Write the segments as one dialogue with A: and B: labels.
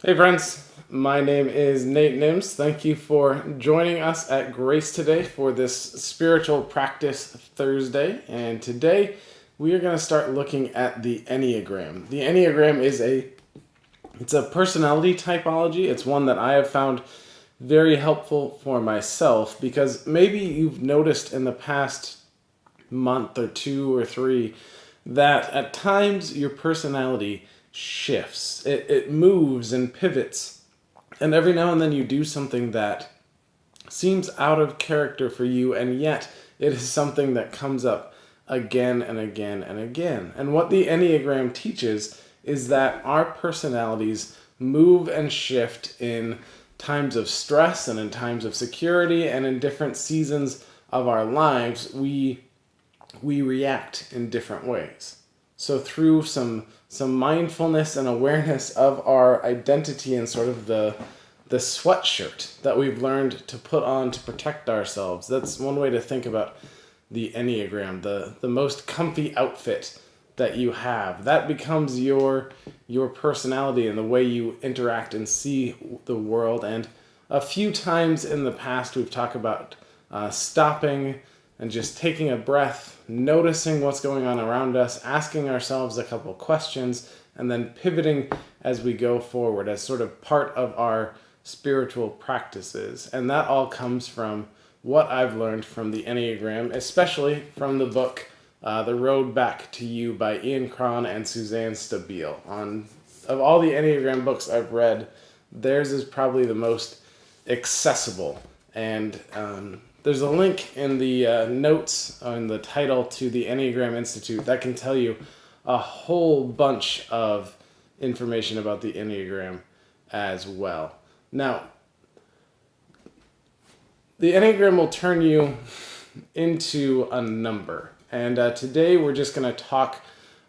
A: Hey friends, my name is Nate Nims. Thank you for joining us at Grace today for this spiritual practice Thursday. And today we are going to start looking at the enneagram. The enneagram is it's a personality typology. It's one that I have found very helpful for myself because maybe you've noticed in the past month or two or three that at times your personality shifts. It moves and pivots. And every now and then you do something that seems out of character for you, and yet it is something that comes up again and again and again. And what the Enneagram teaches is that our personalities move and shift in times of stress and in times of security, and in different seasons of our lives, we react in different ways. So through some mindfulness and awareness of our identity and sort of the sweatshirt that we've learned to put on to protect ourselves, that's one way to think about the Enneagram, the most comfy outfit that you have. That becomes your personality and the way you interact and see the world. And a few times in the past we've talked about stopping and just taking a breath, noticing what's going on around us, asking ourselves a couple questions, and then pivoting as we go forward as sort of part of our spiritual practices. And that all comes from what I've learned from the Enneagram, especially from the book The Road Back to You by Ian Cron and Suzanne Stabile. Of all the Enneagram books I've read, theirs is probably the most accessible. And there's a link in the notes on the title to the Enneagram Institute that can tell you a whole bunch of information about the Enneagram as well. Now, the Enneagram will turn you into a number. And today we're just going to talk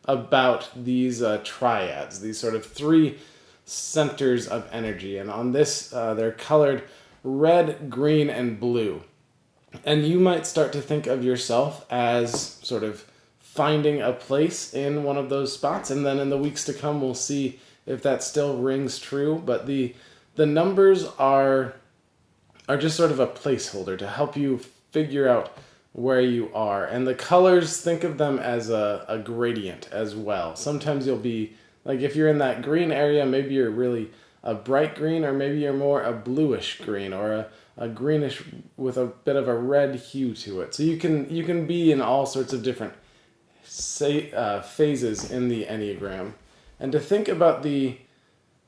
A: about these triads, these sort of three centers of energy. And on this, they're colored red, green, and blue. And you might start to think of yourself as sort of finding a place in one of those spots. And then in the weeks to come, we'll see if that still rings true. But the numbers are just sort of a placeholder to help you figure out where you are. And the colors, think of them as a gradient as well. Sometimes you'll be, like if you're in that green area, maybe you're really a bright green, or maybe you're more a bluish green, or a greenish with a bit of a red hue to it. So you can be in all sorts of different phases in the Enneagram. And to think about the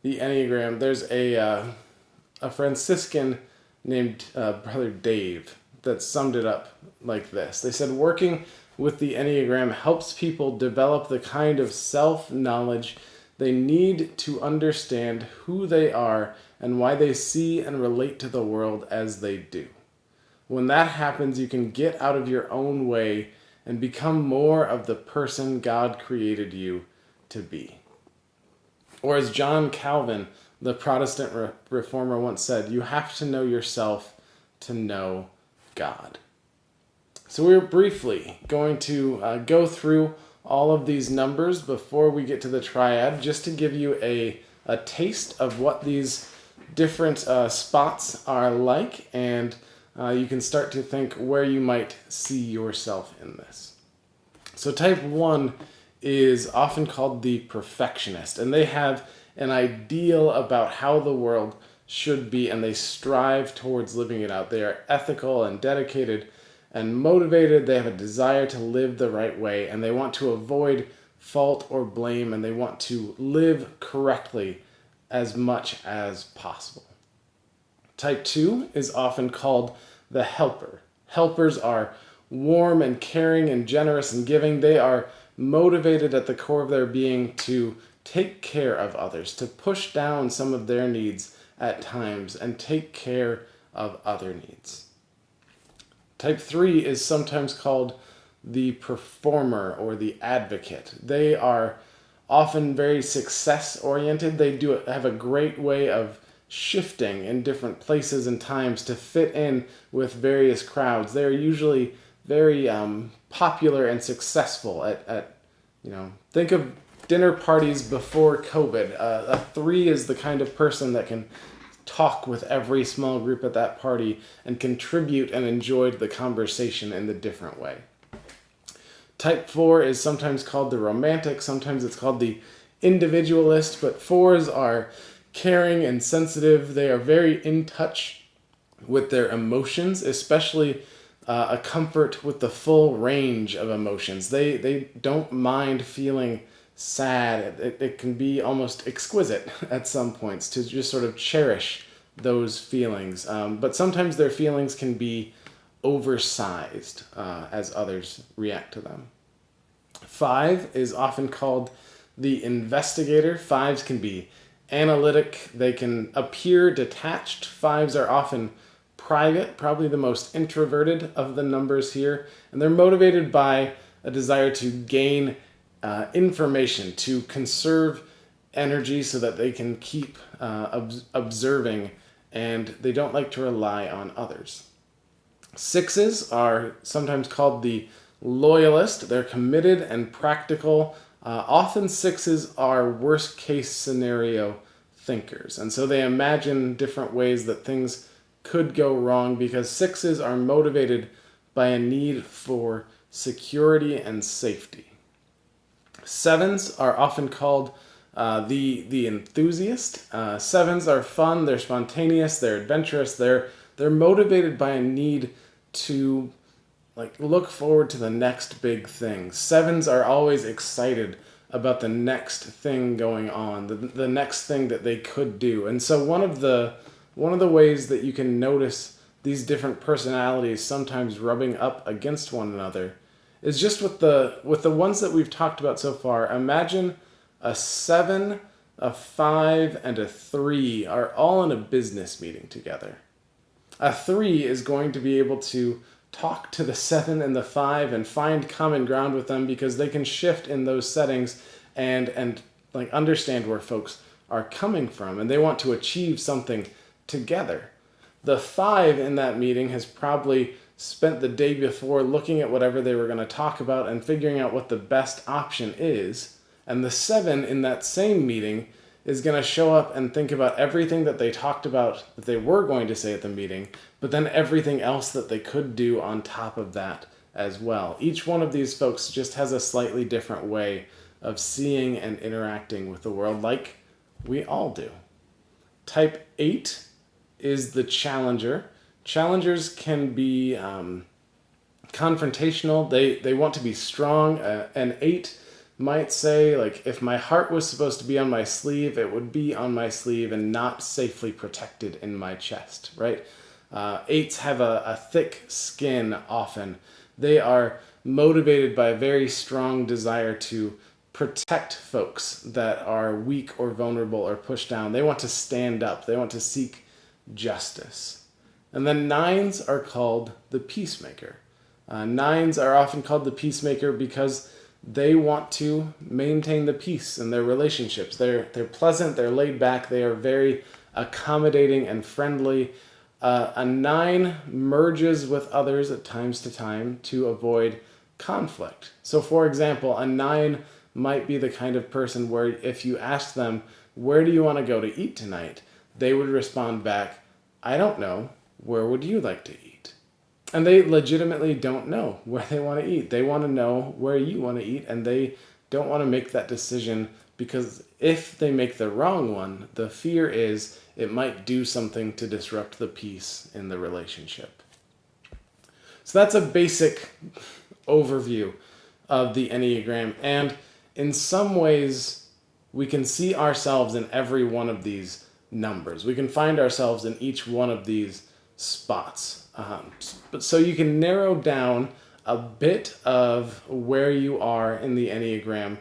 A: Enneagram, there's a Franciscan named Brother Dave that summed it up like this. They said, working with the Enneagram helps people develop the kind of self-knowledge they need to understand who they are and why they see and relate to the world as they do. When that happens, you can get out of your own way and become more of the person God created you to be. Or as John Calvin, the Protestant reformer, once said, you have to know yourself to know God. So we're briefly going to go through all of these numbers before we get to the triad, just to give you a taste of what these different spots are like, and you can start to think where you might see yourself in this. So type 1 is often called the perfectionist, and they have an ideal about how the world should be, and they strive towards living it out. They are ethical and dedicated and motivated. They have a desire to live the right way, and they want to avoid fault or blame, and they want to live correctly as much as possible. Type 2 is often called the helper. Helpers are warm and caring and generous and giving. They are motivated at the core of their being to take care of others, to push down some of their needs at times and take care of other needs. Type 3 is sometimes called the performer or the advocate. They are often very success-oriented. They have a great way of shifting in different places and times to fit in with various crowds. They are usually very popular and successful at think of dinner parties before COVID. A 3 is the kind of person that can talk with every small group at that party and contribute and enjoy the conversation in a different way. Type 4 is sometimes called the romantic, sometimes it's called the individualist, but 4s are caring and sensitive. They are very in touch with their emotions, especially a comfort with the full range of emotions. They don't mind feeling sad. It can be almost exquisite at some points to just sort of cherish those feelings. But sometimes their feelings can be oversized as others react to them. 5 is often called the investigator. 5s can be analytic. They can appear detached. 5s are often private, probably the most introverted of the numbers here. And they're motivated by a desire to gain information, to conserve energy so that they can keep observing, and they don't like to rely on others. 6s are sometimes called the loyalist. They're committed and practical. Often 6s are worst case scenario thinkers, and so they imagine different ways that things could go wrong because 6s are motivated by a need for security and safety. 7s are often called the enthusiast. 7s are fun, they're spontaneous, they're adventurous, they're motivated by a need to look forward to the next big thing. 7s are always excited about the next thing going on, the next thing that they could do. And so one of the ways that you can notice these different personalities sometimes rubbing up against one another is just with the ones that we've talked about so far. Imagine a 7, a 5, and a 3 are all in a business meeting together. A 3 is going to be able to talk to the 7 and the 5 and find common ground with them because they can shift in those settings and understand where folks are coming from, and they want to achieve something together. The 5 in that meeting has probably spent the day before looking at whatever they were going to talk about and figuring out what the best option is. And the 7 in that same meeting is going to show up and think about everything that they talked about that they were going to say at the meeting, but then everything else that they could do on top of that as well. Each one of these folks just has a slightly different way of seeing and interacting with the world, like we all do. Type 8 is the challenger. Challengers can be confrontational. They want to be strong. An 8 might say, if my heart was supposed to be on my sleeve, it would be on my sleeve and not safely protected in my chest, right? 8s have a thick skin often. They are motivated by a very strong desire to protect folks that are weak or vulnerable or pushed down. They want to stand up. They want to seek justice. And then 9s are called the peacemaker. 9s are often called the peacemaker because they want to maintain the peace in their relationships. They're pleasant, they're laid back, they are very accommodating and friendly. A 9 merges with others at times to time to avoid conflict. So for example, a 9 might be the kind of person where if you ask them, where do you want to go to eat tonight? They would respond back, I don't know, where would you like to eat? And they legitimately don't know where they want to eat. They want to know where you want to eat, and they don't want to make that decision because if they make the wrong one, the fear is it might do something to disrupt the peace in the relationship. So that's a basic overview of the Enneagram, and in some ways we can see ourselves in every one of these numbers. We can find ourselves in each one of these spots. But so you can narrow down a bit of where you are in the Enneagram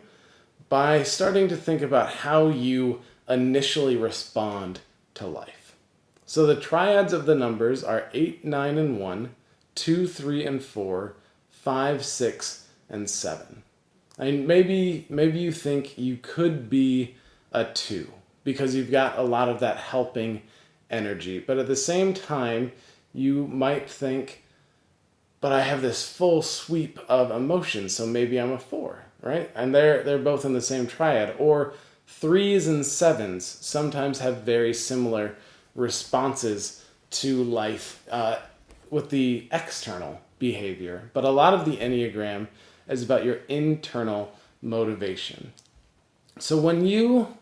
A: by starting to think about how you initially respond to life. So the triads of the numbers are 8, 9, and 1, 2, 3, and 4, 5, 6, and 7. I mean, maybe you think you could be a 2 because you've got a lot of that helping energy. But at the same time, you might think, but I have this full sweep of emotions, so maybe I'm a 4. right? And they're both in the same triad. Or 3s and 7s sometimes have very similar responses to life with the external behavior. But a lot of the Enneagram is about your internal motivation. So when you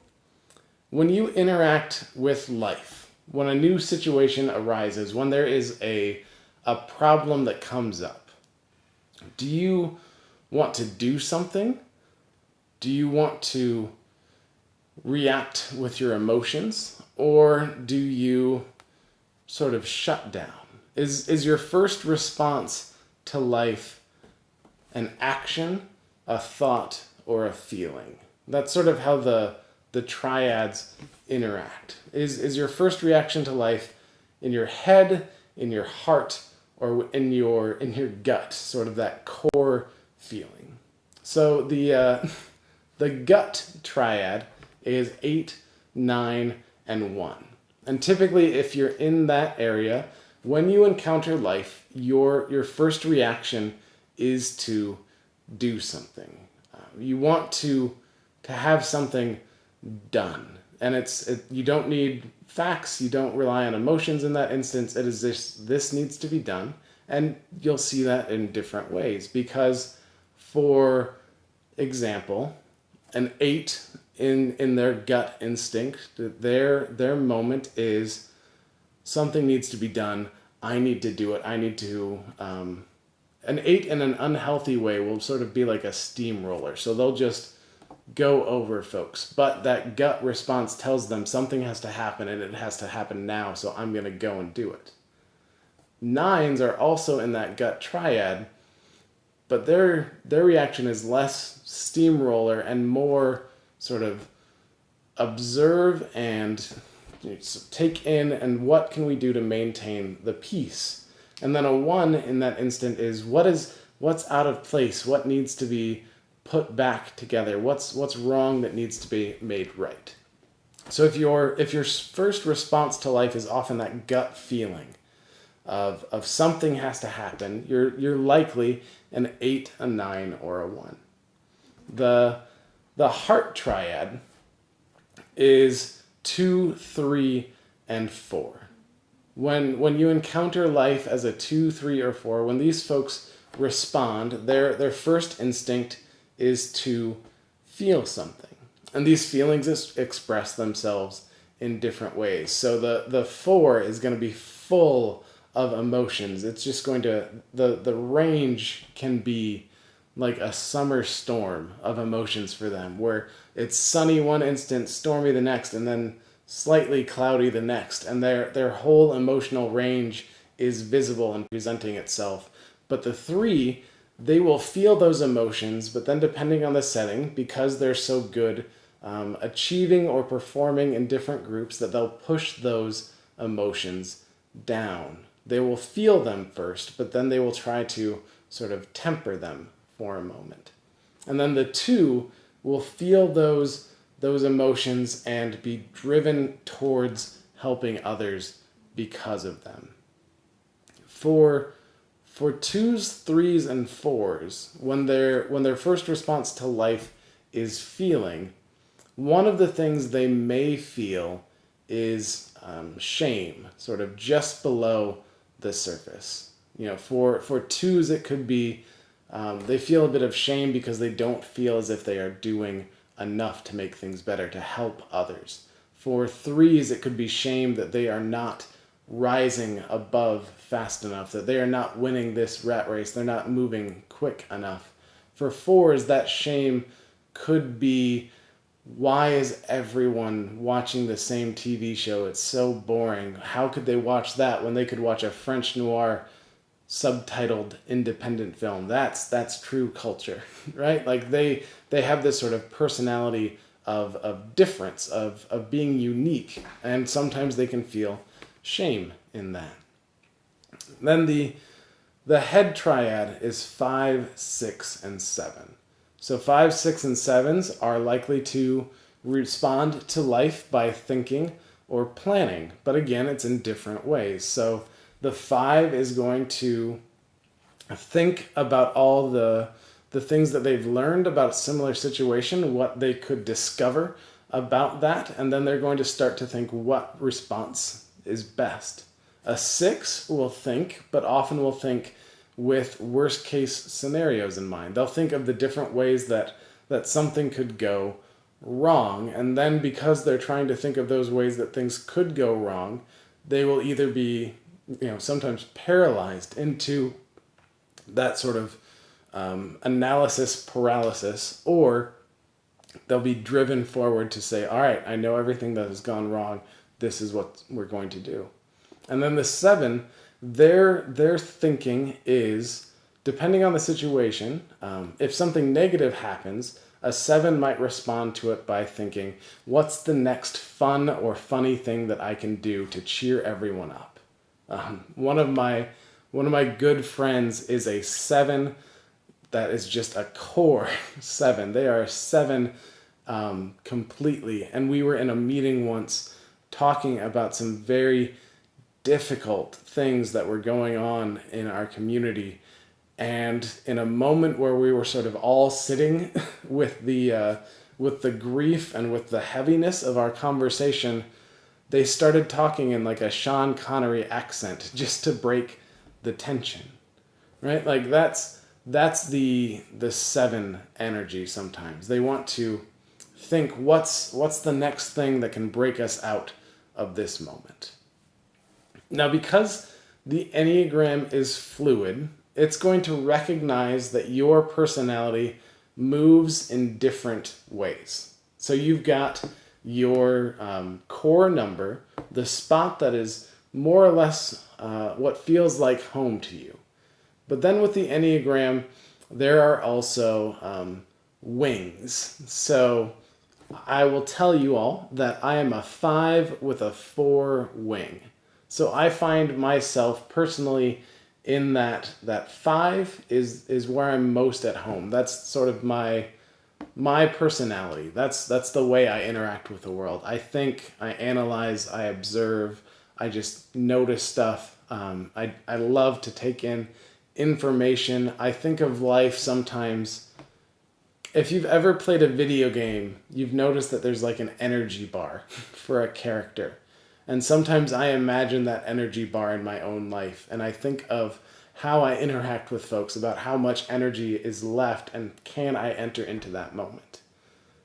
A: interact with life, when a new situation arises, when there is a problem that comes up, do you want to do something? Do you want to react with your emotions? Or do you sort of shut down? Is your first response to life an action, a thought, or a feeling? That's sort of how the triads interact. Is your first reaction to life in your head, in your heart, or in your gut, sort of that core feeling? So the gut triad is 8, 9, and 1. And typically, if you're in that area, when you encounter life, your first reaction is to do something. You want to have something done. And you don't need facts, you don't rely on emotions in that instance. It is this needs to be done. And you'll see that in different ways. Because, for example, an 8 in their gut instinct, their moment is something needs to be done. I need to do it. I need to. An 8 in an unhealthy way will sort of be like a steamroller. So they'll just go over folks. But that gut response tells them something has to happen and it has to happen now. So I'm going to go and do it. 9s are also in that gut triad, but their reaction is less steamroller and more sort of observe and take in, and what can we do to maintain the peace. And then a 1 in that instant is what's out of place, what needs to be put back together, what's wrong that needs to be made right. So if your first response to life is often that gut feeling of something has to happen, you're likely an 8, a 9, or a 1. The heart triad is 2, 3, and 4. When you encounter life as a 2, 3, or 4, when these folks respond, their first instinct is to feel something. And these feelings express themselves in different ways. So the 4 is going to be full of emotions. It's just going to, the range can be like a summer storm of emotions for them, where it's sunny one instant, stormy the next, and then slightly cloudy the next. And their whole emotional range is visible and presenting itself. But the 3, they will feel those emotions, but then depending on the setting, because they're so good achieving or performing in different groups, that they'll push those emotions down. They will feel them first, but then they will try to sort of temper them for a moment. And then the 2 will feel those emotions and be driven towards helping others because of them. For 2s, 3s, and 4s, when their first response to life is feeling, one of the things they may feel is shame, sort of just below the surface. For 2s, it could be they feel a bit of shame because they don't feel as if they are doing enough to make things better, to help others. For 3s, it could be shame that they are not rising above fast enough, that they are not winning this rat race, they're not moving quick enough. For 4s, that shame could be, why is everyone watching the same TV show? It's so boring. How could they watch that when they could watch a French noir subtitled independent film? That's true culture, right? Like they have this sort of personality of difference, of being unique, and sometimes they can feel shame in that. Then the head triad is 5, 6, and 7. So 5, 6, and 7s are likely to respond to life by thinking or planning, but again, it's in different ways. So the 5 is going to think about all the the things that they've learned about a similar situation, what they could discover about that, and then they're going to start to think what response is best. A 6 will think, but often will think with worst case scenarios in mind. They'll think of the different ways that something could go wrong, and then because they're trying to think of those ways that things could go wrong, they will either be, sometimes paralyzed into that sort of analysis paralysis, or they'll be driven forward to say, all right, I know everything that has gone wrong. This is what we're going to do. And then the 7, their thinking is, depending on the situation, if something negative happens, a 7 might respond to it by thinking, what's the next fun or funny thing that I can do to cheer everyone up? One of my good friends is a 7 that is just a core 7. They are a 7 completely. And we were in a meeting once talking about some very difficult things that were going on in our community. And in a moment where we were sort of all sitting with the grief and with the heaviness of our conversation, they started talking in like a Sean Connery accent just to break the tension, right? Like that's the 7 energy sometimes. They want to think, what's the next thing that can break us out of this moment? Now, because the Enneagram is fluid, it's going to recognize that your personality moves in different ways. So you've got your core number, the spot that is more or less what feels like home to you. But then with the Enneagram, there are also wings. So I will tell you all that I am a 5 with a 4 wing. So I find myself personally in that 5 is where I'm most at home. That's sort of my personality. That's the way I interact with the world. I think, I analyze, I observe, I just notice stuff. I love to take in information. I think of life sometimes. If you've ever played a video game, you've noticed that there's like an energy bar for a character. And sometimes I imagine that energy bar in my own life, and I think of how I interact with folks, about how much energy is left and can I enter into that moment.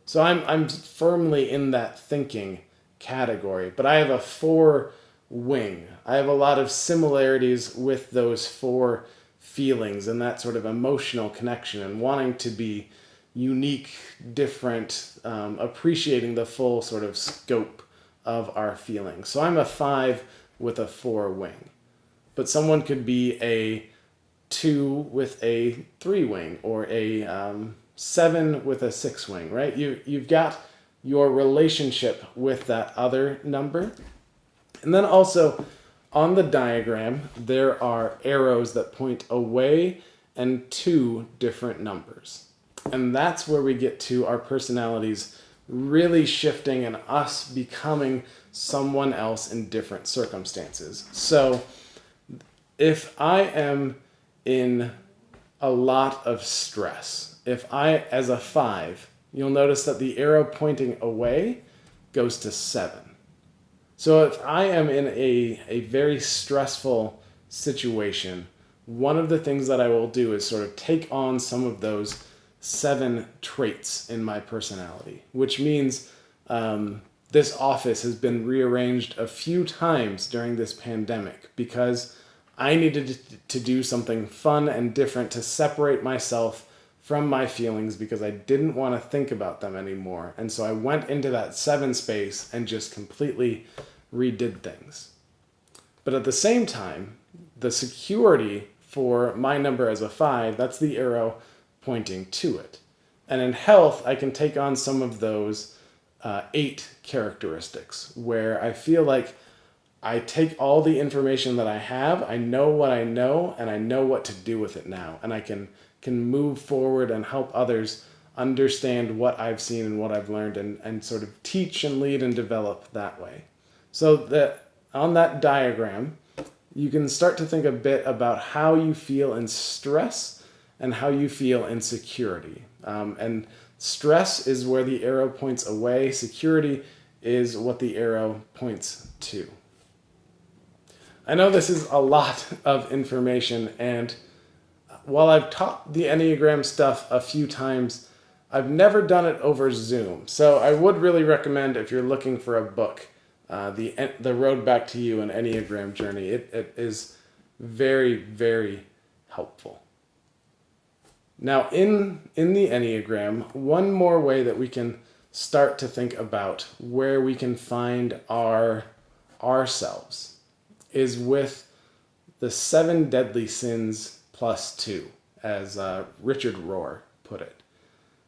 A: So I'm firmly in that thinking category, but I have a 4 wing. I have a lot of similarities with those 4 feelings and that sort of emotional connection and wanting to be unique, different, appreciating the full sort of scope of our feelings. So I'm a 5 with a 4 wing. But someone could be a 2 with a 3 wing, or a 7 with a 6 wing, right? You've got your relationship with that other number. And then also on the diagram, there are arrows that point away and to different numbers. And that's where we get to our personalities really shifting and us becoming someone else in different circumstances. So if I am in a lot of stress, if I, as a 5, you'll notice that the arrow pointing away goes to 7. So if I am in a very stressful situation, one of the things that I will do is sort of take on some of those 7 traits in my personality, which means this office has been rearranged a few times during this pandemic because I needed to do something fun and different to separate myself from my feelings because I didn't want to think about them anymore. And so I went into that 7 space and just completely redid things. But at the same time, the security for my number as a 5, that's the arrow pointing to it. And in health, I can take on some of those 8 characteristics where I feel like I take all the information that I have, I know what I know, and I know what to do with it now. And I can move forward and help others understand what I've seen and what I've learned, and sort of teach and lead and develop that way. So that on that diagram, you can start to think a bit about how you feel in stress and how you feel in security. And stress is where the arrow points away. Security is what the arrow points to. I know this is a lot of information, and while I've taught the Enneagram stuff a few times, I've never done it over Zoom. So I would really recommend, if you're looking for a book, the Road Back to You, an Enneagram Journey. It is very, very helpful. Now, in the Enneagram, one more way that we can start to think about where we can find ourselves is with the 7 deadly sins plus 2, as Richard Rohr put it.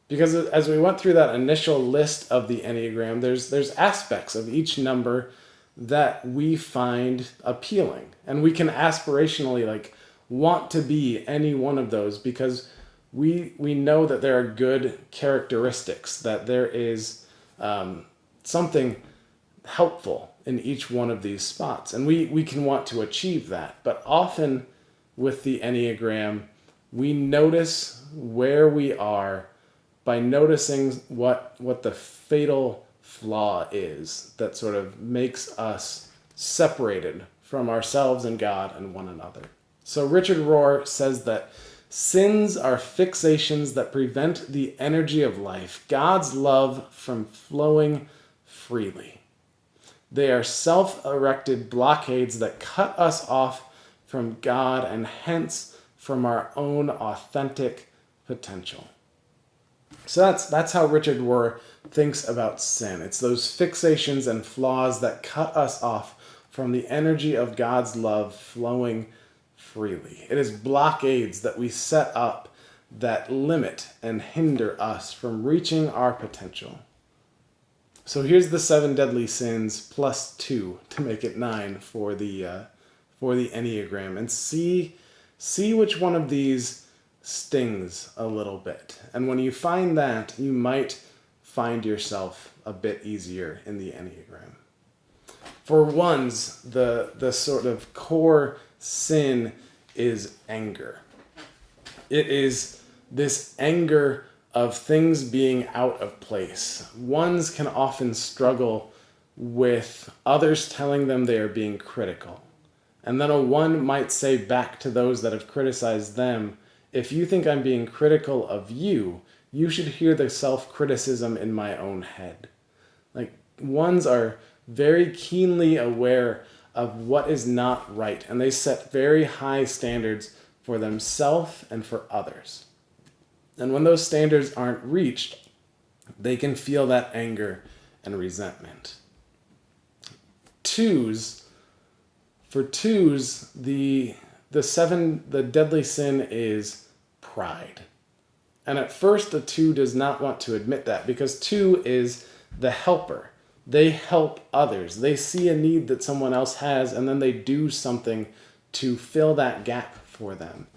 A: Because as we went through that initial list of the Enneagram, there's aspects of each number that we find appealing. And we can aspirationally want to be any one of those because we know that there are good characteristics, that there is something helpful in each one of these spots. And we can want to achieve that. But often with the Enneagram, we notice where we are by noticing what the fatal flaw is that sort of makes us separated from ourselves and God and one another. So Richard Rohr says that sins are fixations that prevent the energy of life, God's love, from flowing freely. They are self-erected blockades that cut us off from God and hence from our own authentic potential. So that's how Richard Rohr thinks about sin. It's those fixations and flaws that cut us off from the energy of God's love flowing freely. It is blockades that we set up that limit and hinder us from reaching our potential. So here's the 7 deadly sins plus 2 to make it 9 for the Enneagram, and see which one of these stings a little bit. And when you find that, you might find yourself a bit easier in the Enneagram. For ones, the sort of core sin is anger. It is this anger of things being out of place. Ones can often struggle with others telling them they are being critical. And then a 1 might say back to those that have criticized them, if you think I'm being critical of you, you should hear the self-criticism in my own head. Ones are very keenly aware of what is not right, and they set very high standards for themselves and for others. And when those standards aren't reached, they can feel that anger and resentment. For twos, the deadly sin is pride. And at first, a 2 does not want to admit that because 2 is the helper. They help others. They see a need that someone else has, and then they do something to fill that gap for them.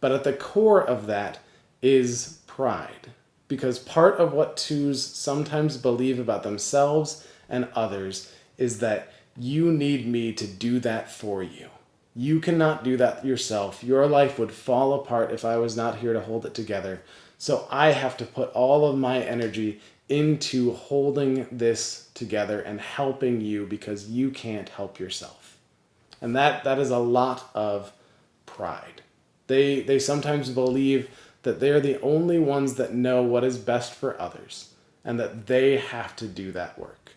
A: But at the core of that is pride, because part of what 2s sometimes believe about themselves and others is that you need me to do that for you. You cannot do that yourself. Your life would fall apart if I was not here to hold it together. So I have to put all of my energy into holding this together and helping you because you can't help yourself. And that is a lot of pride. They sometimes believe that they're the only ones that know what is best for others and that they have to do that work.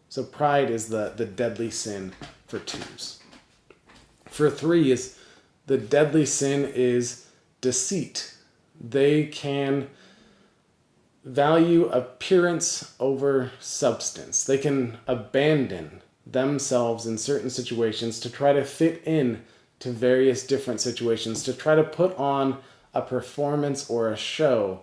A: So pride is the deadly sin for 2s. For 3s, the deadly sin is deceit. They can value appearance over substance. They can abandon themselves in certain situations to try to fit in to various different situations, to try to put on a performance or a show.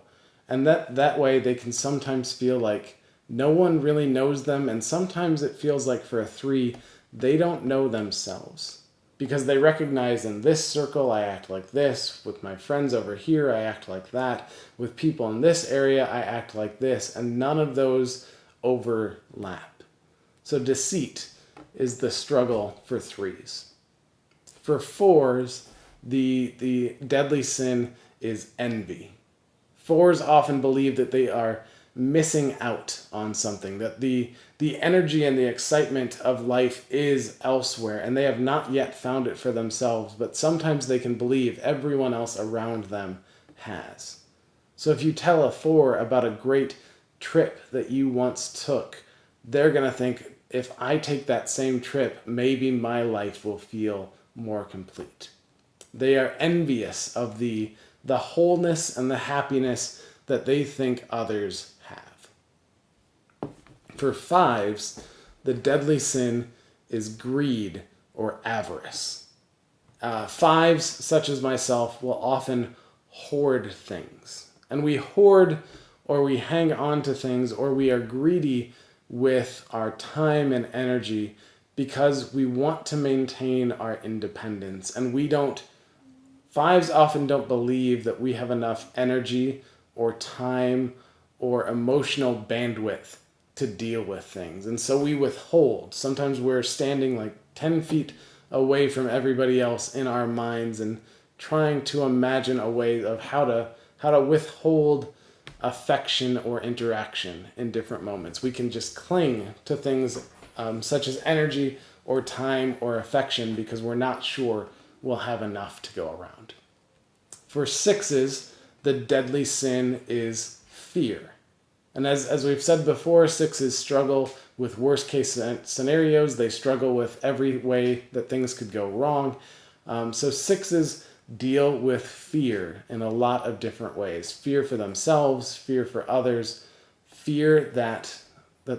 A: And that way they can sometimes feel like no one really knows them, and sometimes it feels like for a 3, they don't know themselves. Because they recognize in this circle, I act like this. With my friends over here, I act like that. With people in this area, I act like this. And none of those overlap. So deceit is the struggle for 3s. For 4s, the deadly sin is envy. Fours often believe that they are missing out on something, that the energy and the excitement of life is elsewhere, and they have not yet found it for themselves, but sometimes they can believe everyone else around them has. So if you tell a four about a great trip that you once took, they're going to think, if I take that same trip, maybe my life will feel more complete. They are envious of the wholeness and the happiness that they think others have. For fives, the deadly sin is greed or avarice. Fives, such as myself, will often hoard things. And we hoard or we hang on to things or we are greedy with our time and energy because we want to maintain our independence. And fives often don't believe that we have enough energy or time or emotional bandwidth to deal with things. And so we withhold. Sometimes we're standing like 10 feet away from everybody else in our minds and trying to imagine a way of how to withhold affection or interaction in different moments. We can just cling to things such as energy or time or affection because we're not sure we'll have enough to go around. For sixes, the deadly sin is fear. And as we've said before, sixes struggle with worst case scenarios. They struggle with every way that things could go wrong. So sixes deal with fear in a lot of different ways. Fear for themselves, fear for others, fear that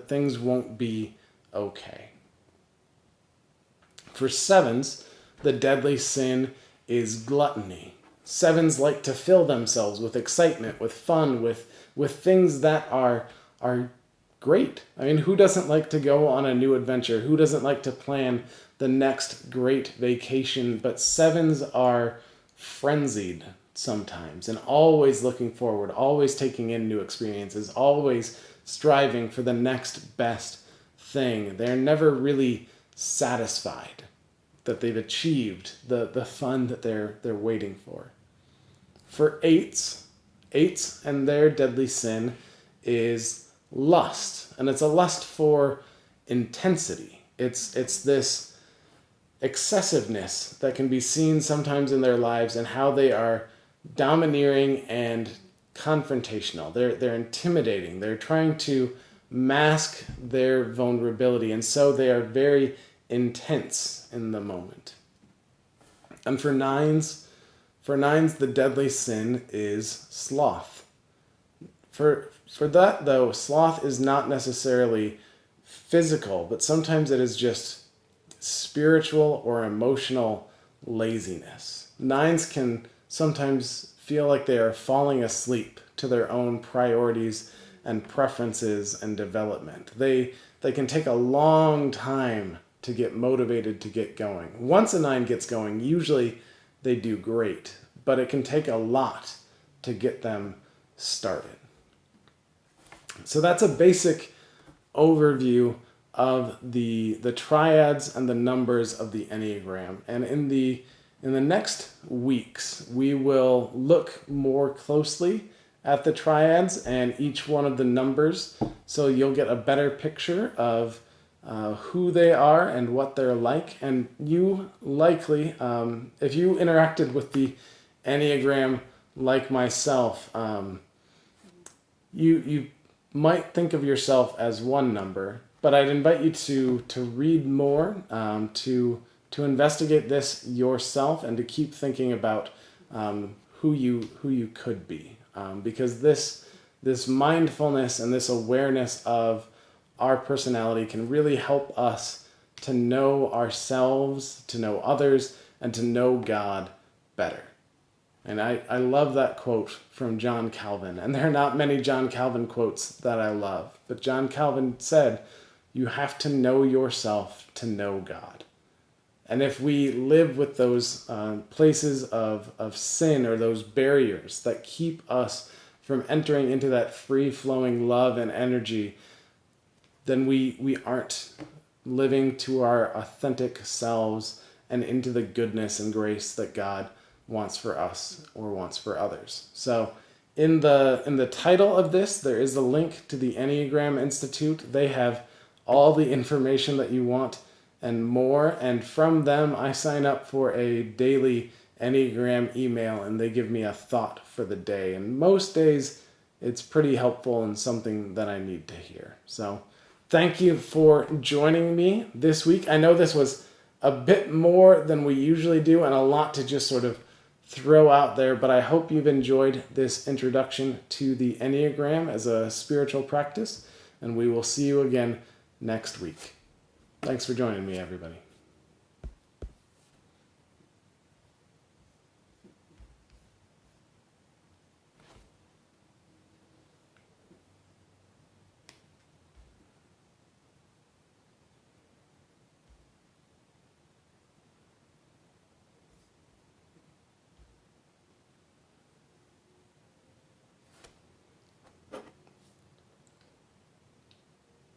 A: things won't be okay. For sevens, the deadly sin is gluttony. Sevens like to fill themselves with excitement, with fun, with things that are great. I mean, who doesn't like to go on a new adventure? Who doesn't like to plan the next great vacation? But sevens are frenzied sometimes and always looking forward, always taking in new experiences, always striving for the next best thing. They're never really satisfied that they've achieved the fun that they're waiting for. For eights and their deadly sin is lust, and it's a lust for intensity. It's this excessiveness that can be seen sometimes in their lives and how they are domineering and confrontational. They're intimidating. They're trying to mask their vulnerability, and so they are very intense in the moment. And for nines, the deadly sin is sloth. For that, though, sloth is not necessarily physical, but sometimes it is just spiritual or emotional laziness. Nines can sometimes feel like they are falling asleep to their own priorities and preferences and development. They can take a long time to get motivated to get going. Once a nine gets going, usually they do great, but it can take a lot to get them started. So that's a basic overview of the triads and the numbers of the enneagram. And in the next weeks, we will look more closely at the triads and each one of the numbers, so you'll get a better picture of who they are and what they're like. And you likely, if you interacted with the enneagram like myself, you might think of yourself as one number. But I'd invite you to read more, to investigate this yourself, and to keep thinking about who you could be, because this mindfulness and this awareness of our personality can really help us to know ourselves, to know others, and to know God better. And I love that quote from John Calvin. And there are not many John Calvin quotes that I love, but John Calvin said, "You have to know yourself to know God." And if we live with those places of sin or those barriers that keep us from entering into that free-flowing love and energy, then we aren't living to our authentic selves and into the goodness and grace that God wants for us or wants for others. So in the title of this, there is a link to the Enneagram Institute. They have all the information that you want and more. And from them, I sign up for a daily Enneagram email, and they give me a thought for the day. And most days, it's pretty helpful and something that I need to hear. So thank you for joining me this week. I know this was a bit more than we usually do and a lot to just sort of throw out there, but I hope you've enjoyed this introduction to the Enneagram as a spiritual practice, and we will see you again next week. Thanks for joining me, everybody.